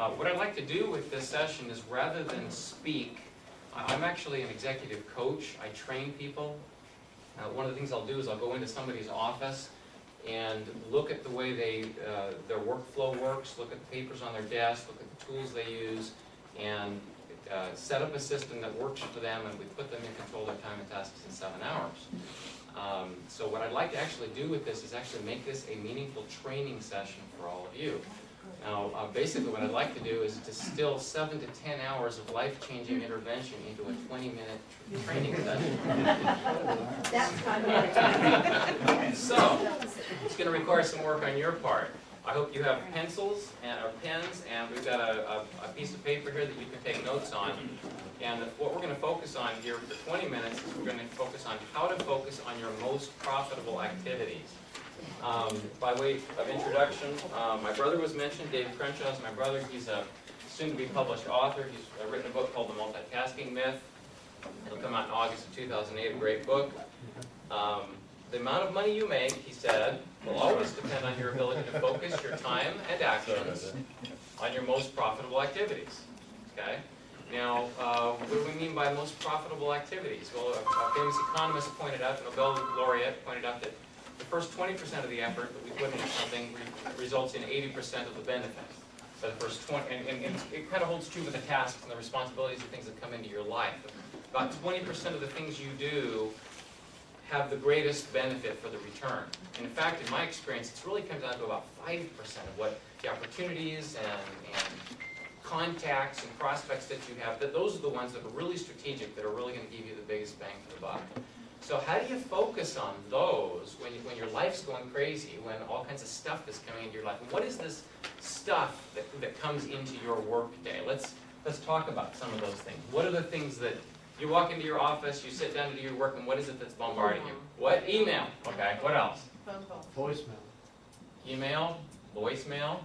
What I'd like to do with this session is, rather than speak, I'm actually an executive coach. I train people. One of the things I'll do is I'll go into somebody's office and look at the way their workflow works, look at the papers on their desk, look at the tools they use, and set up a system that works for them, and we put them in control of their time and tasks in 7 hours. So what I'd like to actually do with this is actually make this a meaningful training session for all of you. Now, basically what I'd like to do is distill 7 to 10 hours of life-changing intervention into a 20-minute training session. That's kind of So, it's going to require some work on your part. I hope you have pencils or pens, and we've got a piece of paper here that you can take notes on. And what we're going to focus on here for 20 minutes is we're going to focus on how to focus on your most profitable activities. By way of introduction, my brother was mentioned. David Crenshaw is my brother. He's a soon-to-be published author. He's written a book called The Multitasking Myth. It'll come out in August of 2008, a great book. The amount of money you make, he said, will always depend on your ability to focus your time and actions on your most profitable activities. Okay? Now, what do we mean by most profitable activities? Well, a famous economist pointed out, the Nobel laureate pointed out that the first 20% of the effort that we put into something results in 80% of the benefit. So the first 20, and it kind of holds true with the tasks and the responsibilities and things that come into your life. About 20% of the things you do have the greatest benefit for the return. And in fact, in my experience, it really comes down to about 5% of what the opportunities and contacts and prospects that you have, that those are the ones that are really strategic, that are really going to give you the biggest bang for the buck. So how do you focus on those when your life's going crazy, when all kinds of stuff is coming into your life? And what is this stuff that comes into your work day? Let's talk about some of those things. What are the things that you walk into your office, you sit down to do your work, and what is it that's bombarding you? What? Email. Okay. What else? phone call. Voicemail. Email, voicemail,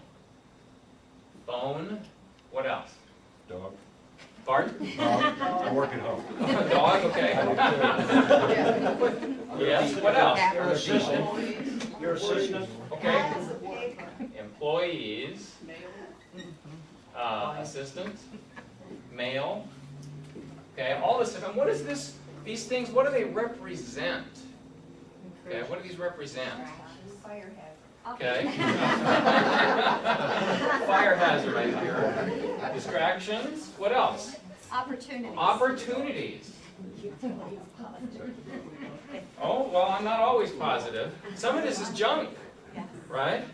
phone. What else? Dog. Pardon? I work at home. Dog. Okay. Yes. What else? Your assistant. Your assistant. Okay. Employees. Assistant. Mail. Okay, all this stuff. And what is this? These things, what do they represent? Okay, what do these represent? Fire hazard. Okay. Fire hazard right here. Distractions. What else? Opportunities. Opportunities. Oh, well, I'm not always positive. Some of this is junk, right?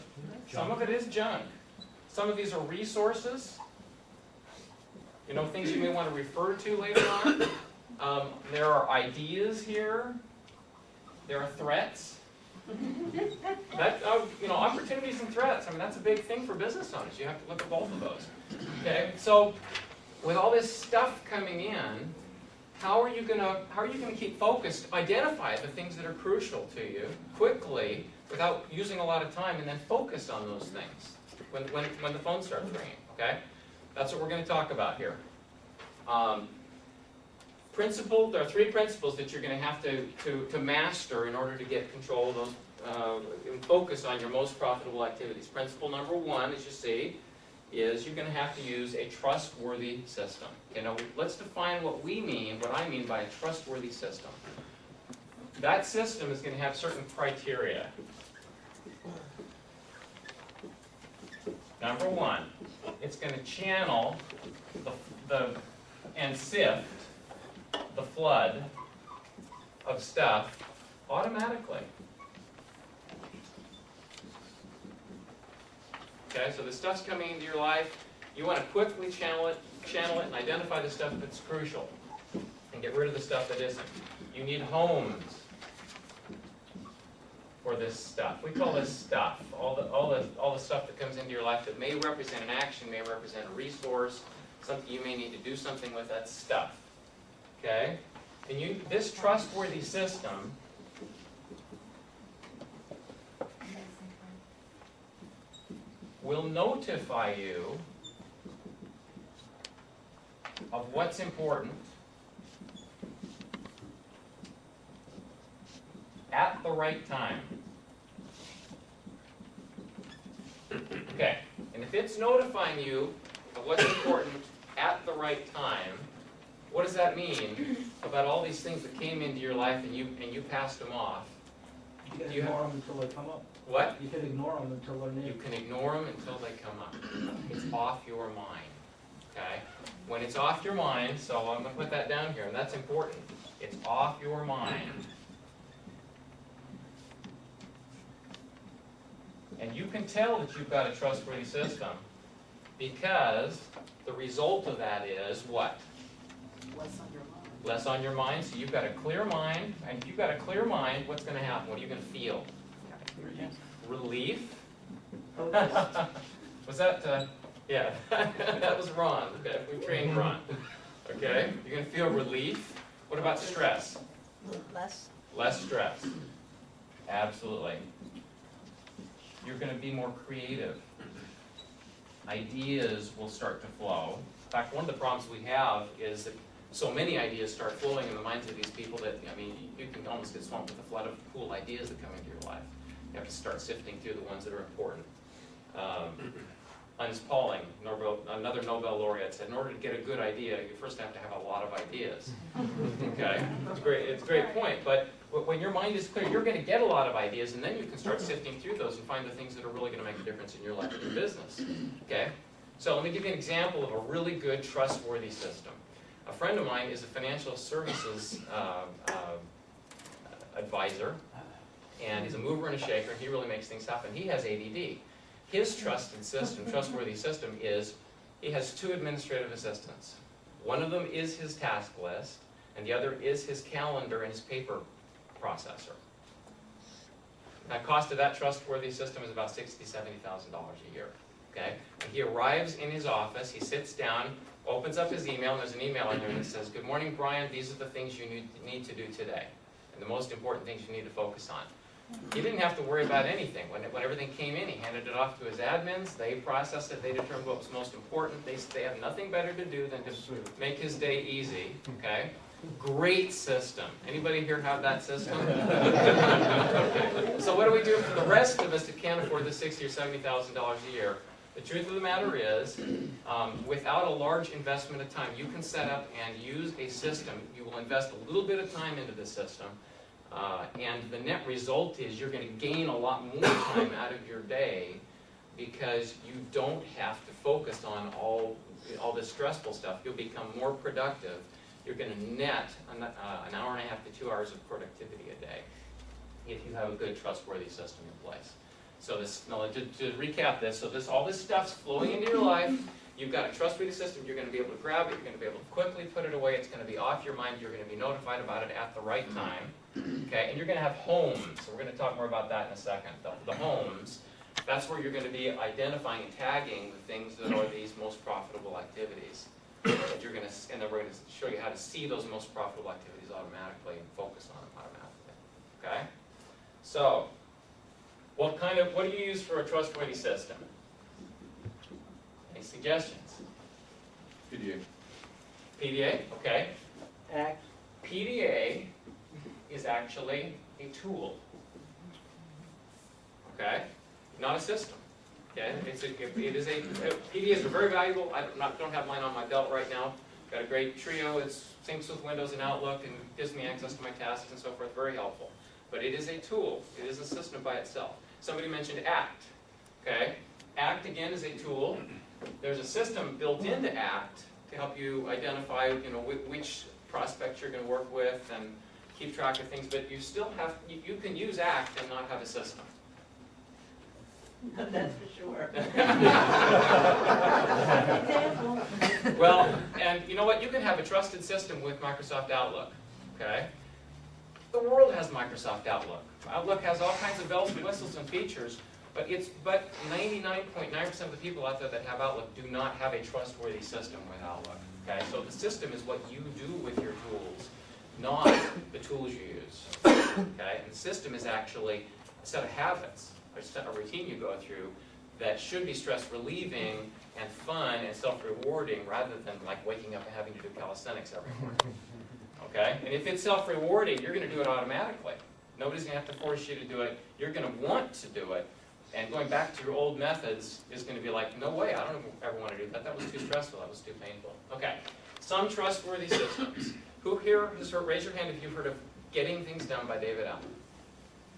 Some of it is junk. Some of these are resources. You know, things you may want to refer to later on. There are ideas here. There are threats. You know, opportunities and threats. I mean, that's a big thing for business owners. You have to look at both of those. Okay, so with all this stuff coming in, how are you gonna keep focused? Identify the things that are crucial to you quickly without using a lot of time, and then focus on those things when the phone starts ringing. Okay. That's what we're going to talk about here. There are 3 principles that you're going to have to master in order to get control of those and focus on your most profitable activities. Principle number 1, as you see, is you're going to have to use a trustworthy system. Okay, now let's define what I mean by a trustworthy system. That system is going to have certain criteria. Number 1, it's going to channel and sift the flood of stuff automatically. Okay, so the stuff's coming into your life. You want to quickly channel it and identify the stuff that's crucial and get rid of the stuff that isn't. You need homes for this stuff. We call this stuff. All the stuff that comes into your life that may represent an action, may represent a resource, something you may need to do something with. That stuff. Okay? And this trustworthy system will notify you of what's important at the right time. Okay, and if it's notifying you of what's important at the right time. What does that mean about all these things that came into your life and you passed them off? You can Do you ignore them until they come up. What? You can ignore them until they're You named. can ignore them until they come up. It's off your mind, okay? When it's off your mind, so I'm going to put that down here, and that's important. It's off your mind. And you can tell that you've got a trustworthy system because the result of that is what? What's on your mind? Less on your mind, so you've got a clear mind, and if you've got a clear mind, what's going to happen? What are you going to feel? Relief? Was that, yeah, that was Ron, okay, we trained Ron. Okay, you're going to feel relief. What about stress? Less. Less stress. Absolutely. You're going to be more creative. Ideas will start to flow. In fact, one of the problems we have is that so many ideas start flowing in the minds of these people that, I mean, you can almost get swamped with a flood of cool ideas that come into your life. You have to start sifting through the ones that are important. Linus Pauling, another Nobel laureate, said in order to get a good idea, you first have to have a lot of ideas. Okay, it's a great point, but when your mind is clear, you're going to get a lot of ideas, and then you can start sifting through those and find the things that are really going to make a difference in your life and your business. Okay, so let me give you an example of a really good, trustworthy system. A friend of mine is a financial services advisor, and he's a mover and a shaker, and he really makes things happen. He has ADD. His trustworthy system is he has 2 administrative assistants. One of them is his task list, and the other is his calendar and his paper processor. The cost of that trustworthy system is about $60,000 to $70,000 a year. Okay? When he arrives in his office, he sits down, opens up his email, and there's an email in there that says, "Good morning, Brian. These are the things you need to do today, and the most important things you need to focus on." He didn't have to worry about anything. When everything came in, he handed it off to his admins. They processed it. They determined what was most important. They have nothing better to do than to make his day easy. Okay? Great system. Anybody here have that system? Okay. So what do we do for the rest of us that can't afford the $60,000 or $70,000 a year? The truth of the matter is, without a large investment of time, you can set up and use a system. You will invest a little bit of time into the system. And the net result is you're going to gain a lot more time out of your day because you don't have to focus on all this stressful stuff. You'll become more productive. You're going to net an hour and a half to 2 hours of productivity a day if you have a good, trustworthy system in place. So to recap this, all this stuff's flowing into your life. You've got a trustworthy system. You're going to be able to grab it. You're going to be able to quickly put it away. It's going to be off your mind. You're going to be notified about it at the right time. Okay, and you're going to have homes. So we're going to talk more about that in a second. The homes, that's where you're going to be identifying and tagging the things that are these most profitable activities. And then we're going to show you how to see those most profitable activities automatically and focus on them automatically. Okay? So, what do you use for a trustworthy system? Any suggestions? PDA. PDA, okay. Act. PDA is actually a tool. Okay? Not a system. Okay? PDAs are very valuable. I don't have mine on my belt right now. Got a great trio. It syncs with Windows and Outlook and gives me access to my tasks and so forth. Very helpful. But it is a tool. It is a system by itself. Somebody mentioned ACT. Okay? ACT, again, is a tool. There's a system built into ACT to help you identify, which prospects you're going to work with and keep track of things. But you still have, you can use ACT and not have a system. That's for sure. Well, and you know what? You can have a trusted system with Microsoft Outlook. Okay? The world has Microsoft Outlook. Outlook has all kinds of bells and whistles and features, but 99.9% of the people out there that have Outlook do not have a trustworthy system with Outlook. Okay? So the system is what you do with your tools, not the tools you use. Okay? And the system is actually a set of habits, a routine you go through that should be stress-relieving and fun and self-rewarding rather than like waking up and having to do calisthenics every morning. Okay? And if it's self-rewarding, you're going to do it automatically. Nobody's going to have to force you to do it. You're going to want to do it, And going back to your old methods is going to be like, no way, I don't ever want to do that. That was too stressful. That was too painful. Okay, some trustworthy systems. Who here has heard, raise your hand if you've heard of Getting Things Done by David Allen.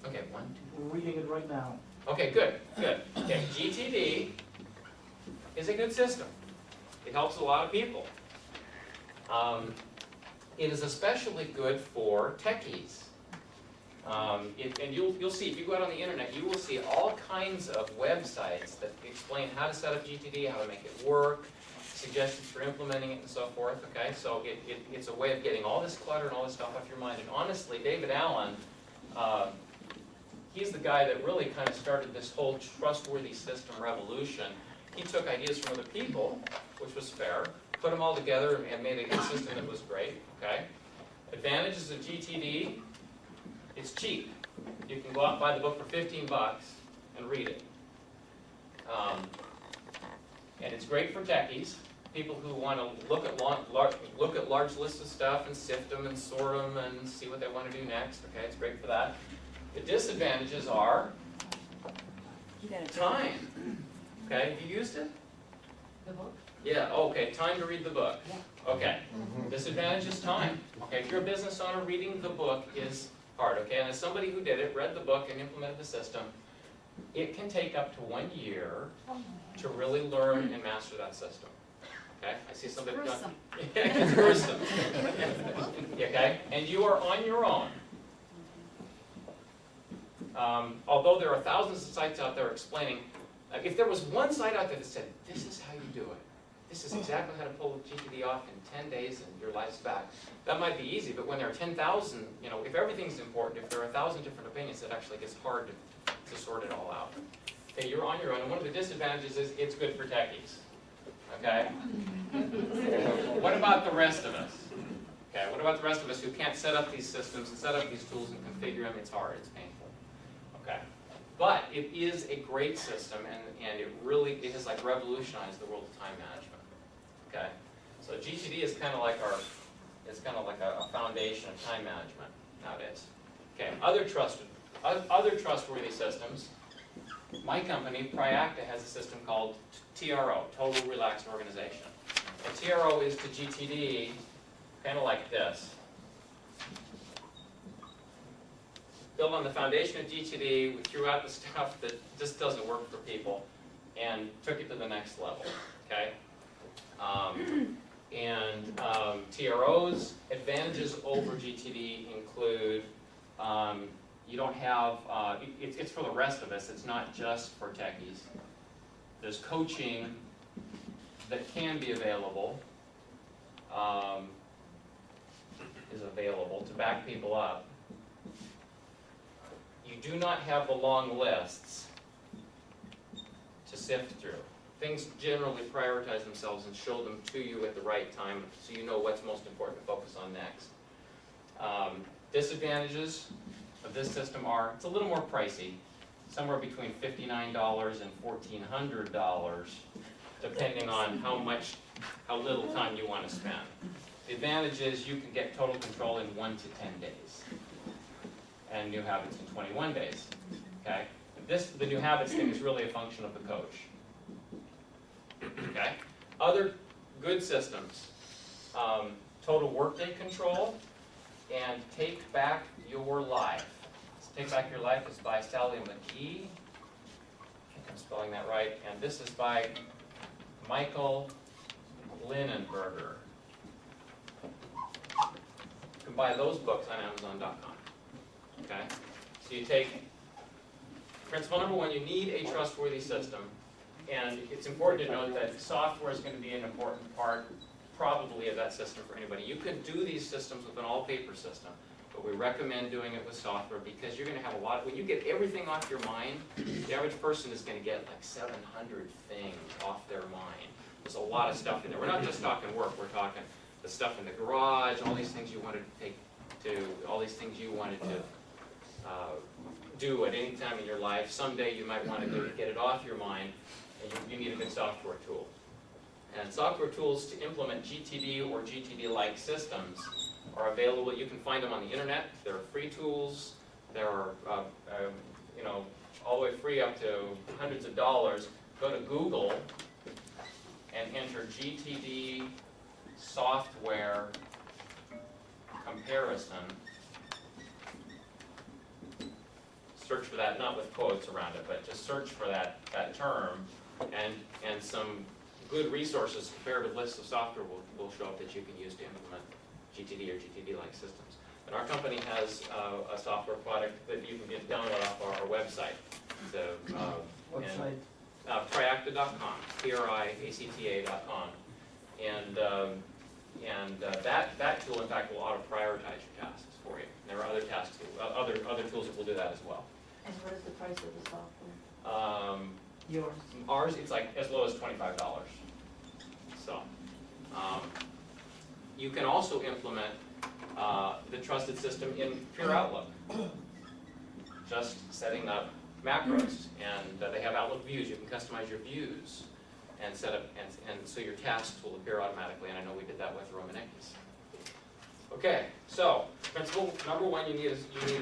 Okay, 1, 2. We're reading it right now. Okay, good, good. Okay, GTD is a good system. It helps a lot of people. It is especially good for techies. And you'll see, if you go out on the internet, you will see all kinds of websites that explain how to set up GTD, how to make it work, suggestions for implementing it, and so forth. Okay, so it's a way of getting all this clutter and all this stuff off your mind. And honestly, David Allen, he's the guy that really kind of started this whole trustworthy system revolution. He took ideas from other people, which was fair, put them all together and made a system that was great. Okay, advantages of GTD. It's cheap. You can go out and buy the book for 15 bucks and read it. And it's great for techies, people who want to look at large lists of stuff and sift them and sort them and see what they want to do next. Okay, it's great for that. The disadvantages are time. Okay, have you used it? The book? Yeah, okay, time to read the book. Okay, disadvantage is time. Okay, if you're a business owner, reading the book is hard, okay? And as somebody who did it, read the book and implemented the system, it can take up to 1 year to really learn and master that system. Okay? I see somebody Gruesome. It's gruesome. Okay? And you are on your own. Although there are thousands of sites out there explaining, if there was one site out there that said, this is how you do it, this is exactly how to pull GTD off in 10 days and your life's back, that might be easy, but when there are 10,000, you know, if everything's important, if there are 1,000 different opinions, it actually gets hard to sort it all out. Okay, you're on your own, and one of the disadvantages is it's good for techies. Okay? What about the rest of us? Okay, what about the rest of us who can't set up these systems and set up these tools and configure them? It's hard, it's painful. Okay. But it is a great system, and it has like revolutionized the world of time management. Okay? So GTD is kind of like a foundation of time management nowadays. Okay, other trustworthy systems. My company, Priacta, has a system called TRO, Total Relaxed Organization. And TRO is to GTD kind of like this. Built on the foundation of GTD, we threw out the stuff that just doesn't work for people and took it to the next level. Okay? TRO's advantages over GTD include you don't have, it's for the rest of us, it's not just for techies. There's coaching that can be available, to back people up. You do not have the long lists to sift through. Things generally prioritize themselves and show them to you at the right time so you know what's most important to focus on next. Disadvantages of this system are it's a little more pricey, somewhere between $59 and $1,400, depending on how little time you want to spend. The advantage is you can get total control in 1 to 10 days, and new habits in 21 days. Okay? The new habits thing is really a function of the coach. Okay? Other good systems, total workday control and Take Back Your Life. Take Back Your Life is by Sally McGee. I think I'm spelling that right. And this is by Michael Linenberger. You can buy those books on Amazon.com. Okay? So you take principle number one, you need a trustworthy system. And it's important to note that software is going to be an important part, probably, of that system for anybody. You could do these systems with an all-paper system, but we recommend doing it with software because you're going to have a lot. When you get everything off your mind, the average person is going to get like 700 things off their mind. There's a lot of stuff in there. We're not just talking work. We're talking the stuff in the garage, all these things you wanted to take to, all these things you wanted to do at any time in your life. Someday you might want to get it off your mind. And you need a good software tool. And software tools to implement GTD or GTD-like systems are available. You can find them on the internet. There are free tools. There are all the way free up to hundreds of dollars, go to Google and enter GTD software comparison. Search for that, not with quotes around it, but just search for that term, and some good resources, comparative lists of software will show up that you can use to implement GTD or GTD-like systems. And our company has a software product that you can get download off our website. So, Website. Priacta.com, Priacta.com, and that tool, in fact, will auto-prioritize your tasks for you. There are other tasks, other tools that will do that as well. And what is the price of the software? Yours. Ours, it's like as low as $25. So, you can also implement the trusted system in Pure Outlook. Just setting up macros, and they have Outlook views. You can customize your views and set up, and so your tasks will appear automatically. And I know we did that with Romanekis. Okay, so principle number one, you need a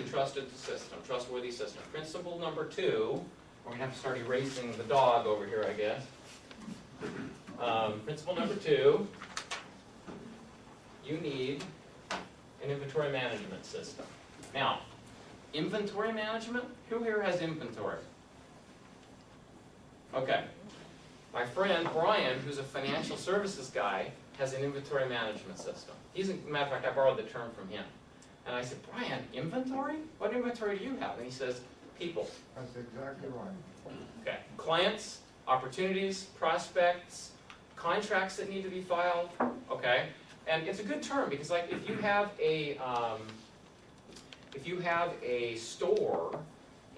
trusted system, trustworthy system. Principle number two, we're gonna have to start erasing the dog over here, I guess. Principle number two, you need an inventory management system. Now, inventory management, who here has inventory? Okay, my friend Brian, who's a financial services guy, has an inventory management system. Matter of fact, I borrowed the term from him. And I said, Brian, inventory? What inventory do you have? And he says, people. That's exactly right. Okay. Clients, opportunities, prospects, contracts that need to be filed. Okay. And it's a good term because, like, if you have a store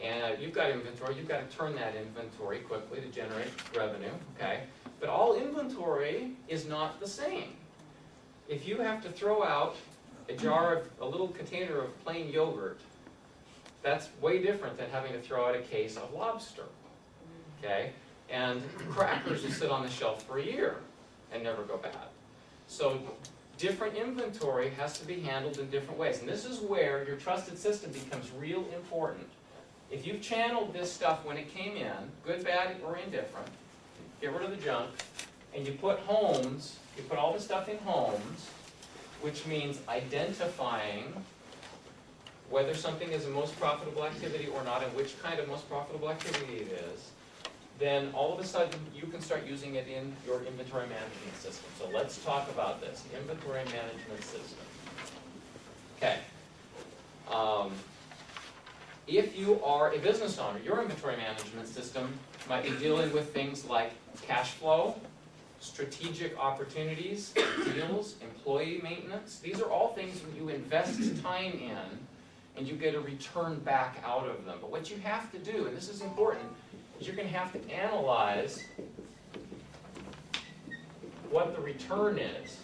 and you've got inventory, you've got to turn that inventory quickly to generate revenue. Okay. But all inventory is not the same. If you have to throw out a little container of plain yogurt, that's way different than having to throw out a case of lobster. Okay? And crackers will sit on the shelf for a year and never go bad. So different inventory has to be handled in different ways. And this is where your trusted system becomes real important. If you've channeled this stuff when it came in, good, bad, or indifferent, get rid of the junk, and you put homes, you put all the stuff in homes, which means identifying whether something is a most profitable activity or not, and which kind of most profitable activity it is, then all of a sudden you can start using it in your inventory management system. So let's talk about this, inventory management system. Okay. If you are a business owner, your inventory management system might be dealing with things like cash flow, strategic opportunities, deals, employee maintenance. These are all things when you invest time in and you get a return back out of them. But what you have to do, and this is important, is you're going to have to analyze what the return is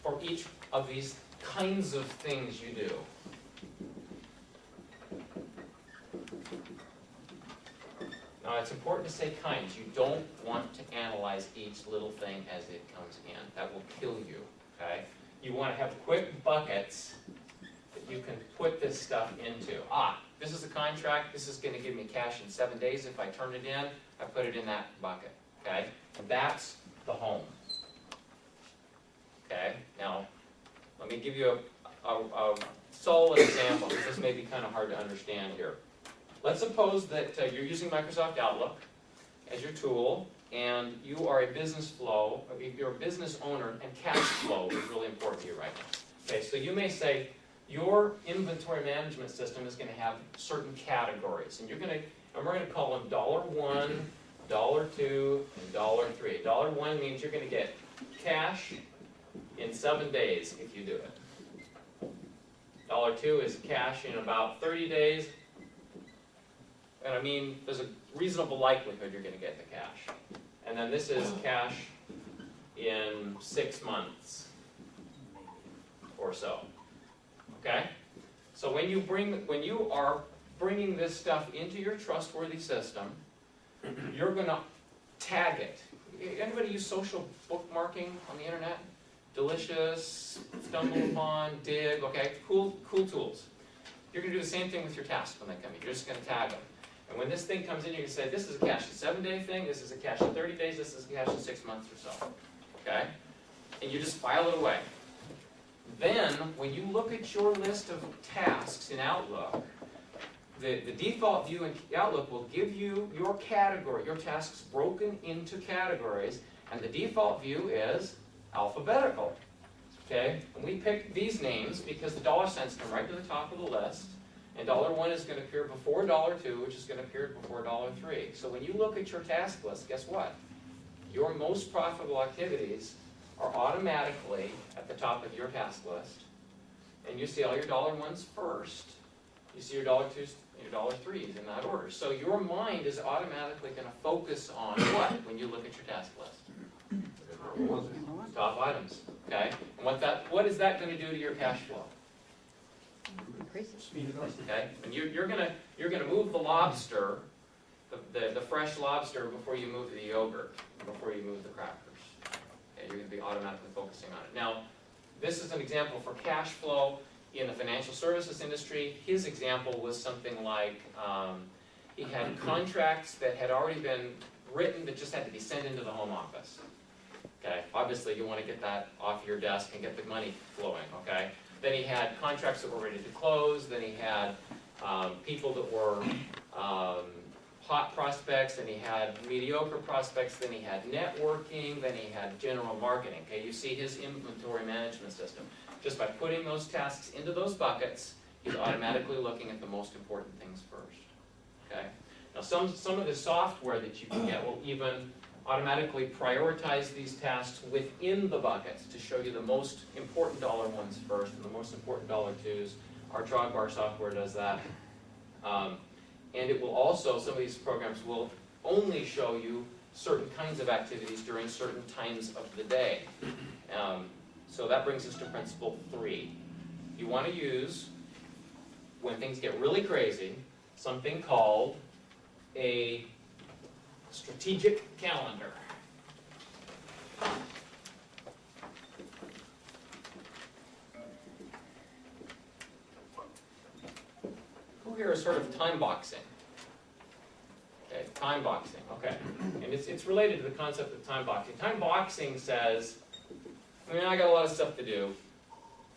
for each of these kinds of things you do. Now, it's important to say kinds. You don't want to analyze each little thing as it comes in. That will kill you, okay? You want to have quick buckets that you can put this stuff into. This is a contract. This is going to give me cash in 7 days. If I turn it in, I put it in that bucket, okay? And that's the home. Okay? Now, let me give you a solid example, because this may be kind of hard to understand here. Let's suppose that you're using Microsoft Outlook as your tool, and you are a business flow, you're a business owner, and cash flow is really important to you right now. Okay, so you may say your inventory management system is going to have certain categories, and we're going to call them $1, $2, and $3. $1 means you're going to get cash in 7 days if you do it. $2 is cash in about 30 days. And I mean, there's a reasonable likelihood you're going to get the cash. And then this is cash in 6 months or so. Okay? So when you are bringing this stuff into your trustworthy system, you're going to tag it. Anybody use social bookmarking on the internet? Delicious, Stumble Upon, Dig, okay, cool tools. You're going to do the same thing with your tasks when they come in. You're just going to tag them. And when this thing comes in, you're going to say, this is a cash of 7-day thing, this is a cash of 30 days, this is a cash of 6 months or so. Okay? And you just file it away. Then, when you look at your list of tasks in Outlook, the default view in Outlook will give you your category, your tasks broken into categories, and the default view is alphabetical. Okay? And we picked these names because the dollar signs come right to the top of the list, and $1 is going to appear before $2, which is going to appear before $3. So when you look at your task list, guess what? Your most profitable activities are automatically at the top of your task list, and you see all your $1s first. You see your $2s and your $3s in that order. So your mind is automatically going to focus on what when you look at your task list? Top items. Okay? And what is that going to do to your cash flow? Okay? And you're gonna move the lobster, the fresh lobster, before you move the yogurt, before you move the crackers. Okay? You're going to be automatically focusing on it. Now, this is an example for cash flow in the financial services industry. His example was something like he had contracts that had already been written that just had to be sent into the home office. Okay? Obviously, you want to get that off your desk and get the money flowing. Okay? Then he had contracts that were ready to close. Then he had people that were hot prospects. Then he had mediocre prospects. Then he had networking. Then he had general marketing. Okay? You see his inventory management system. Just by putting those tasks into those buckets, he's automatically looking at the most important things first. Okay? Now, some of the software that you can get will even automatically prioritize these tasks within the buckets to show you the most important $1s first and the most important $2s. Our Trogbar software does that. And it will also, some of these programs will only show you certain kinds of activities during certain times of the day. So that brings us to principle 3. You want to use, when things get really crazy, something called a strategic calendar. Who here is sort of time boxing? Okay, time boxing, okay. And it's related to the concept of time boxing. Time boxing says, I got a lot of stuff to do.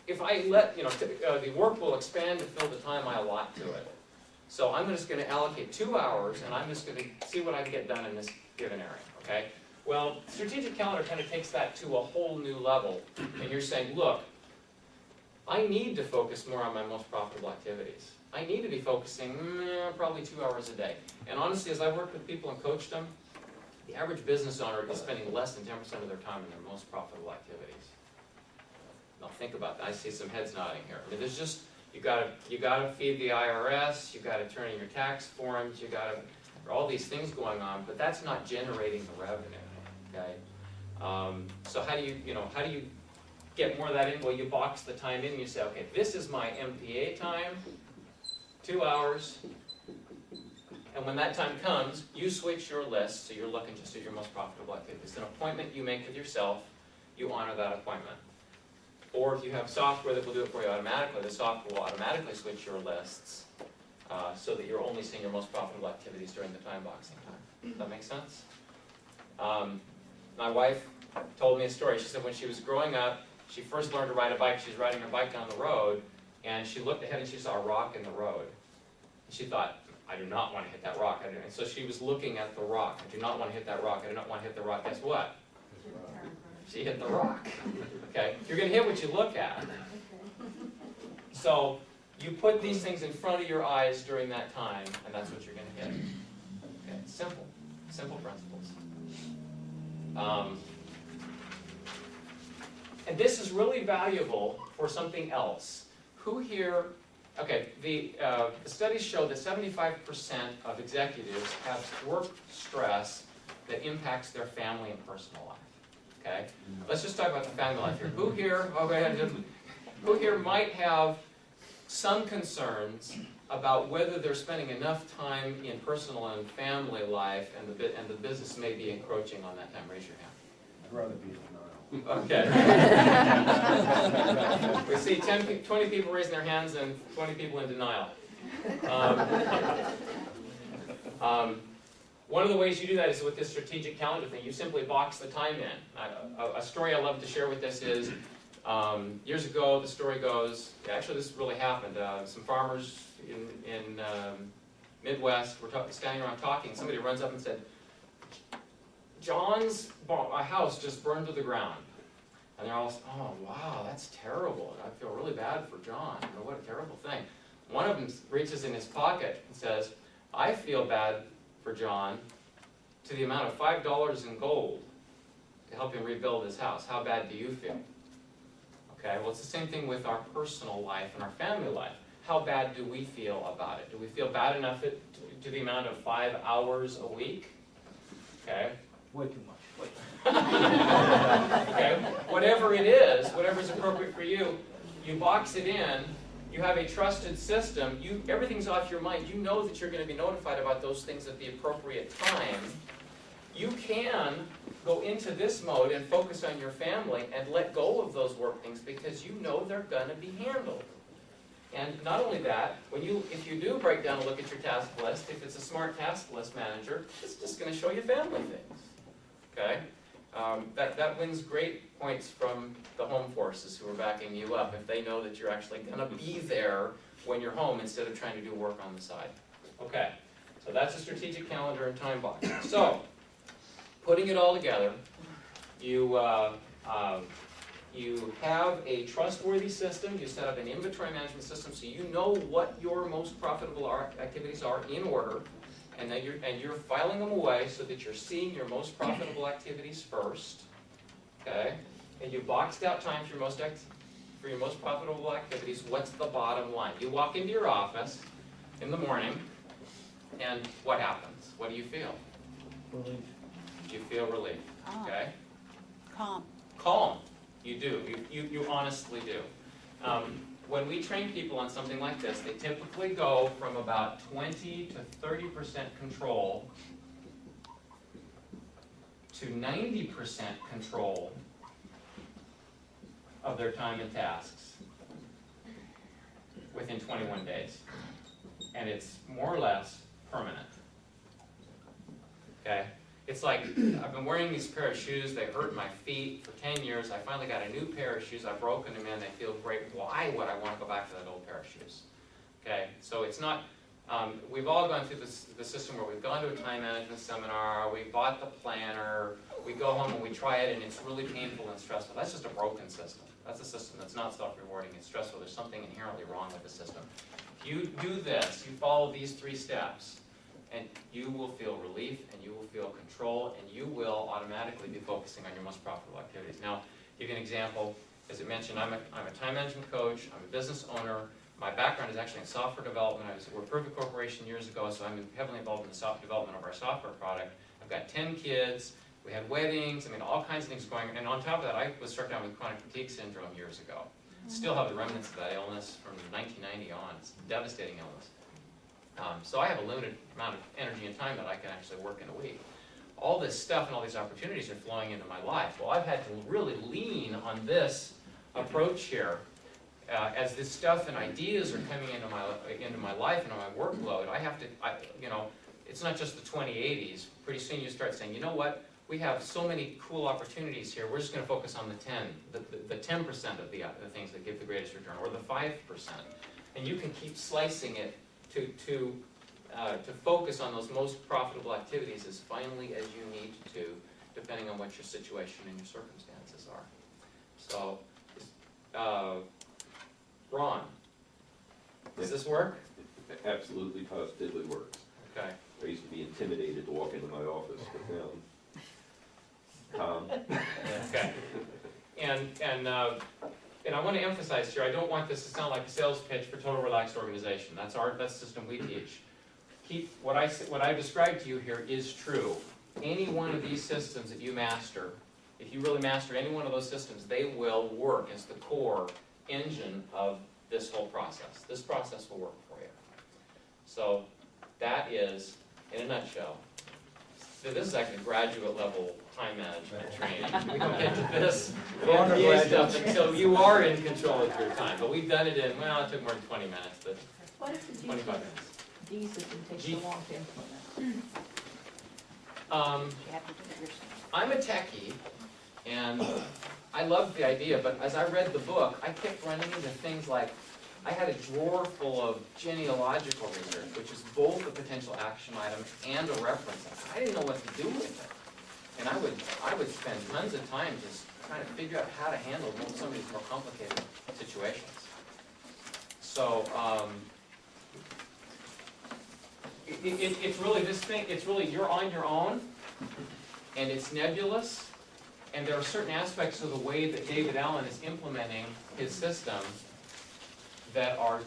If I let, the work will expand to fill the time I allot to it. So I'm just going to allocate 2 hours, and I'm just going to see what I can get done in this given area, okay? Well, strategic calendar kind of takes that to a whole new level, and you're saying, look, I need to focus more on my most profitable activities. I need to be focusing probably 2 hours a day. And honestly, as I've worked with people and coached them, the average business owner is spending less than 10% of their time in their most profitable activities. Now think about that. I see some heads nodding here. I mean, there's just, you gotta feed the IRS, you gotta turn in your tax forms, there are all these things going on, but that's not generating the revenue, okay? So how do you get more of that in? Well, you box the time in and you say, okay, this is my MPA time, 2 hours, and when that time comes, you switch your list, so you're looking just at your most profitable activities. It's an appointment you make with yourself, you honor that appointment. Or if you have software that will do it for you automatically, the software will automatically switch your lists so that you're only seeing your most profitable activities during the time boxing time. Does that make sense? My wife told me a story. She said when she was growing up, she first learned to ride a bike. She was riding her bike down the road, and she looked ahead and she saw a rock in the road. And she thought, I do not want to hit that rock. And so she was looking at the rock. I do not want to hit that rock. I do not want to hit the rock. Guess what? She hit the rock. Okay? You're going to hit what you look at. So you put these things in front of your eyes during that time, and that's what you're going to hit. Okay? Simple. Simple principles. And this is really valuable for something else. Who here, okay, the studies show that 75% of executives have work stress that impacts their family and personal life. Okay? Let's just talk about the family life here. Who here might have some concerns about whether they're spending enough time in personal and family life and the business may be encroaching on that time? Raise your hand. I'd rather be in denial. Okay. We see 20 people raising their hands and 20 people in denial. One of the ways you do that is with this strategic calendar thing. You simply box the time in. A story I love to share with this is, years ago, the story goes, actually this really happened. Some farmers in Midwest were standing around talking. Somebody runs up and said, John's house just burned to the ground. And they're all, oh wow, that's terrible. I feel really bad for John. You know, what a terrible thing. One of them reaches in his pocket and says, I feel bad for John to the amount of $5 in gold to help him rebuild his house. How bad do you feel? Okay, well it's the same thing with our personal life and our family life. How bad do we feel about it? Do we feel bad enough to the amount of 5 hours a week? Okay. Way too much. Okay, whatever it is, whatever's appropriate for you, you box it in. You have a trusted system. Everything's off your mind. You know that you're going to be notified about those things at the appropriate time. You can go into this mode and focus on your family and let go of those work things because you know they're going to be handled. And not only that, if you do break down and look at your task list, if it's a smart task list manager, it's just going to show you family things. Okay? That wins great points from the home forces who are backing you up if they know that you're actually going to be there when you're home instead of trying to do work on the side. Okay, so that's a strategic calendar and time box. So, putting it all together, you have a trustworthy system. You set up an inventory management system so you know what your most profitable activities are in order. And then you're filing them away so that you're seeing your most profitable activities first, okay? And you boxed out time for your most profitable activities. What's the bottom line? You walk into your office in the morning, and what happens? What do you feel? Relief. You feel relief, okay? Calm. Calm. You do. You honestly do. When we train people on something like this, they typically go from about 20 to 30% control to 90% control of their time and tasks within 21 days. And it's more or less permanent. Okay? It's like, I've been wearing these pair of shoes, they hurt my feet for 10 years, I finally got a new pair of shoes, I've broken them in, they feel great, why would I want to go back to that old pair of shoes? Okay, so it's not, we've all gone through the system where we've gone to a time management seminar, we bought the planner, we go home and we try it and it's really painful and stressful. That's just a broken system. That's a system that's not self-rewarding, it's stressful, there's something inherently wrong with the system. If you do this, you follow these 3 steps, and you will feel relief, and you will feel control, and you will automatically be focusing on your most profitable activities. Now, to give you an example, as I mentioned, I'm a time management coach, I'm a business owner. My background is actually in software development. I was at Perfect Corporation years ago, so I'm heavily involved in the software development of our software product. I've got 10 kids, we had weddings, I mean, all kinds of things going on. And on top of that, I was struck down with chronic fatigue syndrome years ago. Still have the remnants of that illness from 1990 on. It's a devastating illness. So I have a limited amount of energy and time that I can actually work in a week. All this stuff and all these opportunities are flowing into my life. Well, I've had to really lean on this approach here. As this stuff and ideas are coming into my life and on my workload, I have to, it's not just the 2080s. Pretty soon you start saying, you know what? We have so many cool opportunities here. We're just going to focus on the 10% of the things that give the greatest return, or the 5%. And you can keep slicing it to focus on those most profitable activities as finely as you need to, depending on what your situation and your circumstances are. So, Ron, does this work? It absolutely positively works. Okay. I used to be intimidated to walk into my office, but now I'm calm. Okay. And I want to emphasize here, I don't want this to sound like a sales pitch for Total Relaxed Organization. That's the system we teach. What I described to you here is true. Any one of these systems that you master, if you really master any one of those systems, they will work as the core engine of this whole process. This process will work for you. So that is, in a nutshell, this is actually graduate level time management training. We don't get to this For MBA stuff undergraduates. until you are in control of your time. But we've done it in, well, it took more than 20 minutes, but What if the 25 minutes. G system takes G- so long to implement? You have to do it yourself. I'm a techie, and I loved the idea, but as I read the book, I kept running into things like, I had a drawer full of genealogical research, which is both a potential action item and a reference. I didn't know what to do with it. And I would spend tons of time just trying to figure out how to handle some of these more complicated situations. So, it's really this thing, it's really, you're on your own, and it's nebulous, and there are certain aspects of the way that David Allen is implementing his system that are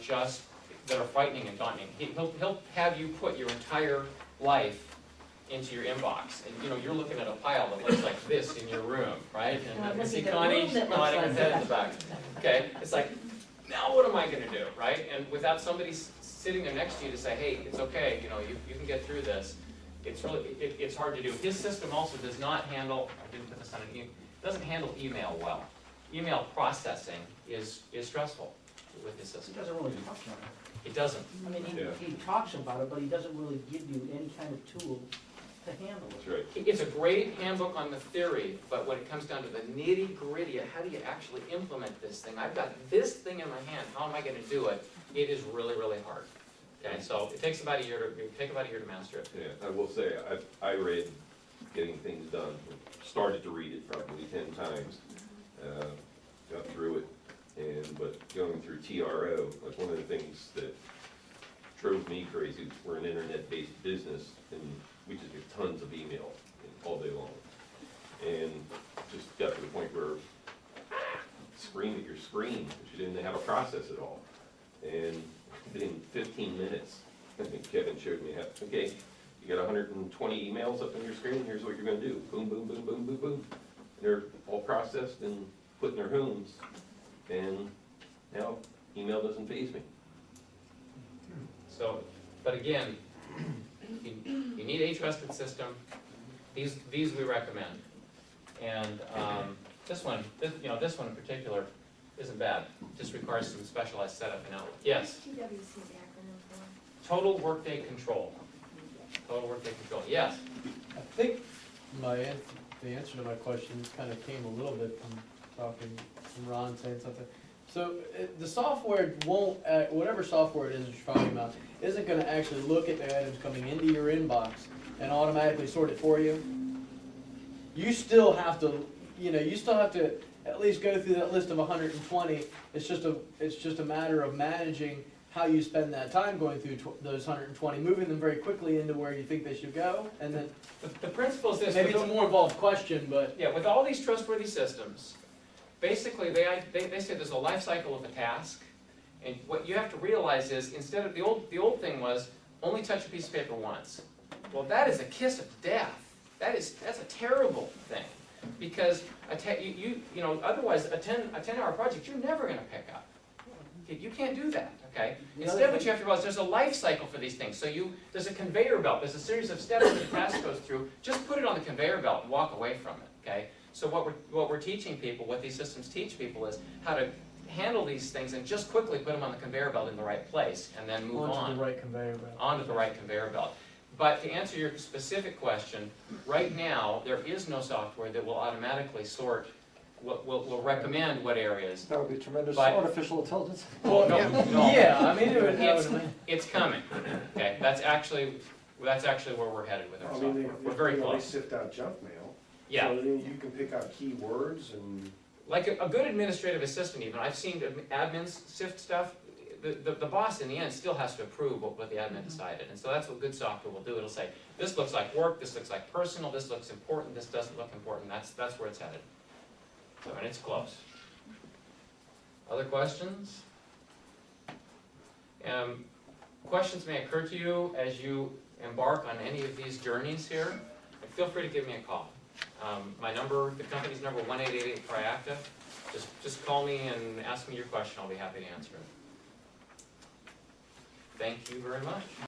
frightening and daunting. He'll have you put your entire life into your inbox, and you're looking at a pile that looks like this in your room, right? And I see Connie nodding her head in the back. Okay, it's like, now what am I gonna do, right? And without somebody sitting there next to you to say, hey, it's okay, you can get through this, it's hard to do. His system also does not handle, I didn't put this on an doesn't handle email well. Email processing is stressful with his He system. doesn't really touch on it. It doesn't. I mean, Yeah. he talks about it, but he doesn't really give you any kind of tool to handle That's it. right. It's a great handbook on the theory, but when it comes down to the nitty-gritty of how do you actually implement this thing, I've got this thing in my hand, how am I gonna do it? It is really, really hard. Okay, so it takes about a year to master it. Yeah, I will say, I read Getting Things Done, started to read it probably 10 times, got through it, but going through TRO, like one of the things that drove me crazy, we're an internet-based business, and we just get tons of email all day long. And just got to the point where scream at your screen, because you didn't know how to process it all. And within 15 minutes, I think Kevin showed me how, okay, you got 120 emails up on your screen, here's what you're gonna do. Boom, boom, boom, boom, boom, boom. And they're all processed and put in their homes, and now email doesn't faze me. So, but again, you need a trusted system. These we recommend. And this one in particular isn't bad. Just requires some specialized setup and outlook. Yes? TWC acronym for? Total Workday Control. Total Workday Control. Yes? I think the answer to my question kind of came a little bit from from Ron saying something. So the software won't, whatever software it is you're talking about, isn't gonna actually look at the items coming into your inbox and automatically sort it for you. You still have to, at least go through that list of 120. It's just a matter of managing how you spend that time going through those 120, moving them very quickly into where you think they should go, and then The principle is this. maybe it's a more involved question, but Yeah, with all these trustworthy systems, basically they say there's a life cycle of a task, and what you have to realize is instead of the old thing was only touch a piece of paper once. Well, that is a kiss of death. That's a terrible thing, because otherwise a 10-hour project you're never going to pick up. You can't do that. Okay. Instead, what you have to realize, there's a life cycle for these things. So there's a conveyor belt. There's a series of steps that the task goes through. Just put it on the conveyor belt and walk away from it. Okay. So what we're teaching people, what these systems teach people, is how to handle these things and just quickly put them on the conveyor belt in the right place, and then move on. onto the right conveyor belt. Onto the right conveyor belt. But to answer your specific question, right now there is no software that will automatically sort, will recommend what areas. That would be tremendous But- artificial intelligence. Well, no, no. Yeah, I mean, It's coming. Okay, that's actually where we're headed with our I software. mean, We're very they close. sift out junk mail. Yeah, So then you can pick out keywords and. like a good administrative assistant even. I've seen admins sift stuff. The boss in the end still has to approve what the admin decided. And so that's what good software will do. It'll say, this looks like work, this looks like personal, this looks important, this doesn't look important. That's where it's headed. So, and it's close. Other questions? Questions may occur to you as you embark on any of these journeys here. And feel free to give me a call. My number, the company's number, 1888 Priacta. Just call me and ask me your question. I'll be happy to answer it. Thank you very much.